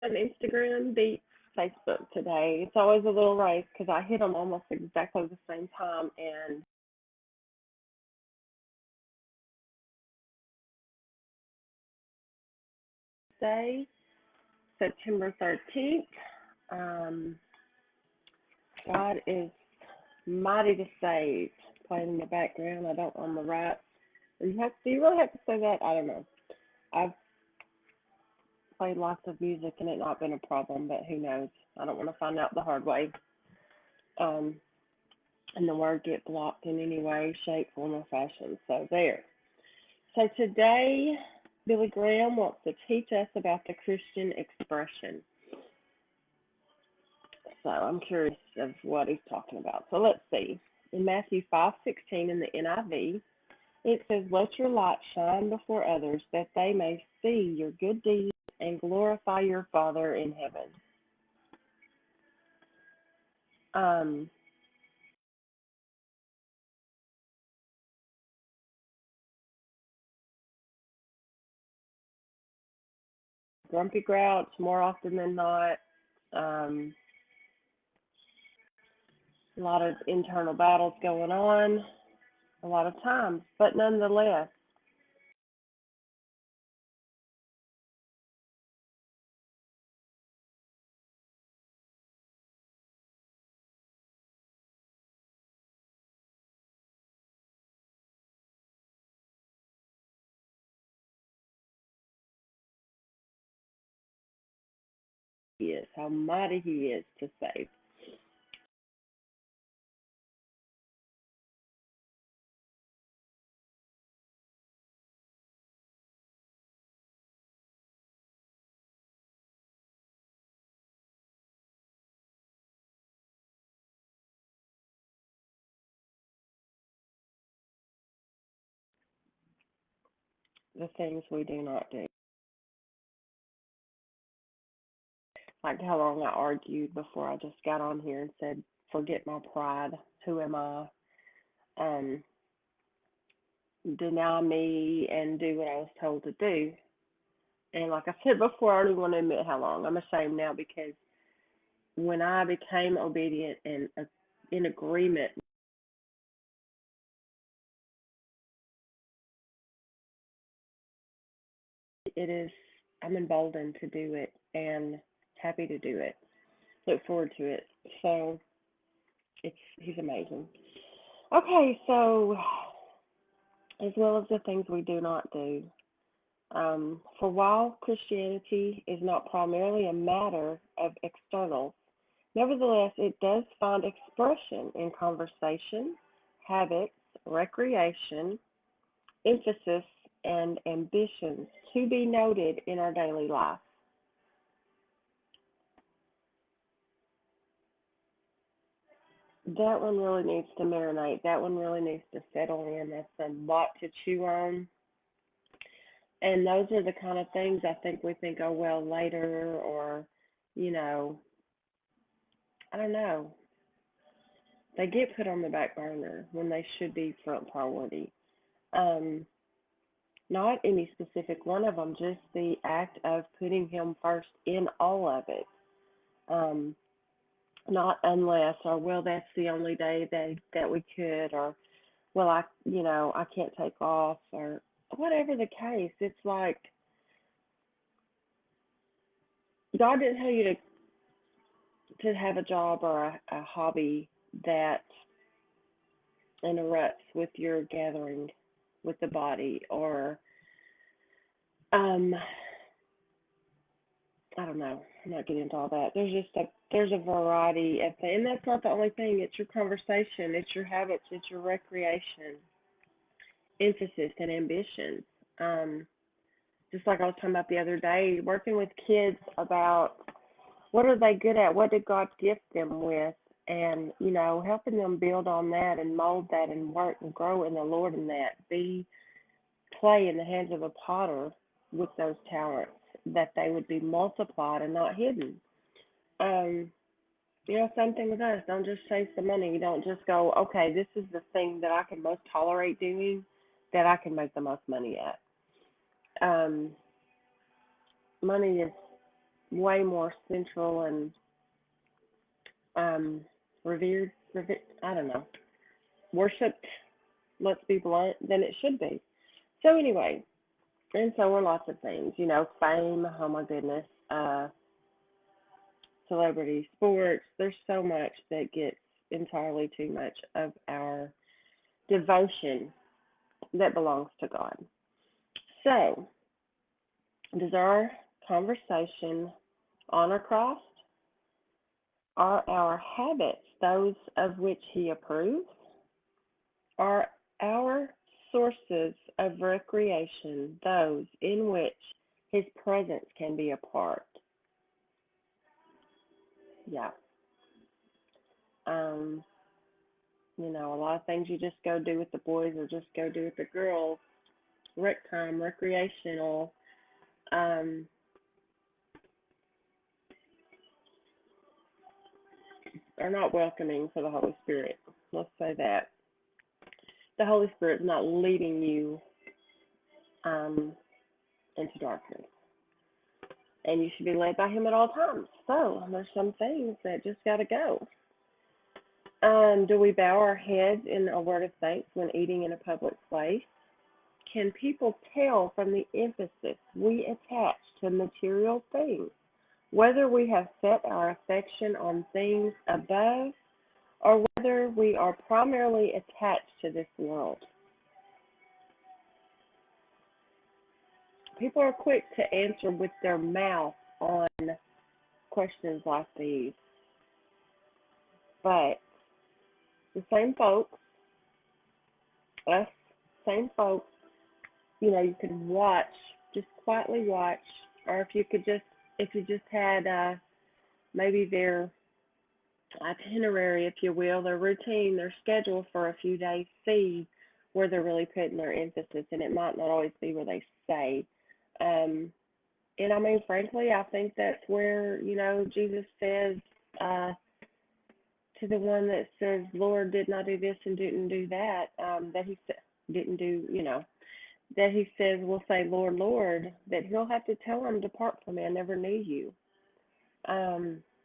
On Instagram beats Facebook today. It's always a little race because I hit them almost exactly the same time. And Thursday, September 13th, um, God is mighty to save. Playing in the background. I don't on the right. Do you really have to say that? I don't know. I've played lots of music and it not been a problem, but who knows? I don't want to find out the hard way. Um, and the word get blocked in any way, shape, form, or fashion. So there. So today, Billy Graham wants to teach us about the Christian expression. So I'm curious of what he's talking about. So let's see. In Matthew 5:16 in the NIV, it says, "Let your light shine before others, that they may see your good deeds and glorify your Father in heaven." Um, Grumpy Grouch, more often than not. Um, a lot of internal battles going on, a lot of times, but nonetheless, he is how mighty he is to save. The things we do not do. Like how long I argued before I just got on here and said, "Forget my pride. Who am I? Um, deny me and do what I was told to do." And like I said before, I don't even want to admit how long. I'm ashamed now because when I became obedient and in agreement, it is, I'm emboldened to do it and happy to do it. Look forward to it. So he's amazing. Okay, so as well as the things we do not do. For while Christianity is not primarily a matter of externals, nevertheless, it does find expression in conversation, habits, recreation, emphasis, and ambitions to be noted in our daily life. That one really needs to marinate. That one really needs to settle in. That's a lot to chew on. And those are the kind of things I think we think, oh, well, later, or, you know, I don't know. They get put on the back burner when they should be front priority. Um, Not any specific one of them, just the act of putting him first in all of it. Um, Not unless, or well, that's the only day that we could, or well, I can't take off, or whatever the case. It's like God didn't tell you to have a job or a hobby that interrupts with your gathering with the body, or um, I don't know. I'm not getting into all that. There's a variety of things, and that's not the only thing. It's your conversation, it's your habits, it's your recreation, emphasis, and ambitions. Um, just like I was talking about the other day, working with kids about what are they good at, what did God gift them with, and helping them build on that and mold that and work and grow in the Lord in that. Be clay in the hands of a potter with those talents, that they would be multiplied and not hidden. Um, Same thing with us. Don't just chase the money. You don't just go, okay, this is the thing that I can most tolerate doing, that I can make the most money at. Um, Money is way more central and revered, I don't know, worshipped, let's be blunt, than it should be. So anyway, and so are lots of things, fame, oh my goodness, celebrity, sports. There's so much that gets entirely too much of our devotion that belongs to God. So, does our conversation honor Christ? Are our habits those of which He approves? Are our sources of recreation those in which His presence can be a part? Yeah. Um, a lot of things you just go do with the boys or just go do with the girls. Rec time, recreational, um, are not welcoming for the Holy Spirit. Let's say that. The Holy Spirit's not leading you um, into darkness. And you should be led by Him at all times. So there's some things that just got to go. Do we bow our heads in a word of thanks when eating in a public place? Can people tell from the emphasis we attach to material things whether we have set our affection on things above or whether we are primarily attached to this world? People are quick to answer with their mouth on questions like these, but the same folks, us same folks, you could watch, just quietly watch, or if you just had maybe their itinerary, if you will, their routine, their schedule for a few days, see where they're really putting their emphasis, and it might not always be where they say. Um, and I mean, frankly, I think that's where, Jesus says to the one that says, Lord, did not do this and didn't do that, that he didn't do, that he says will say, Lord, Lord, that he'll have to tell him, depart from me, I never knew you.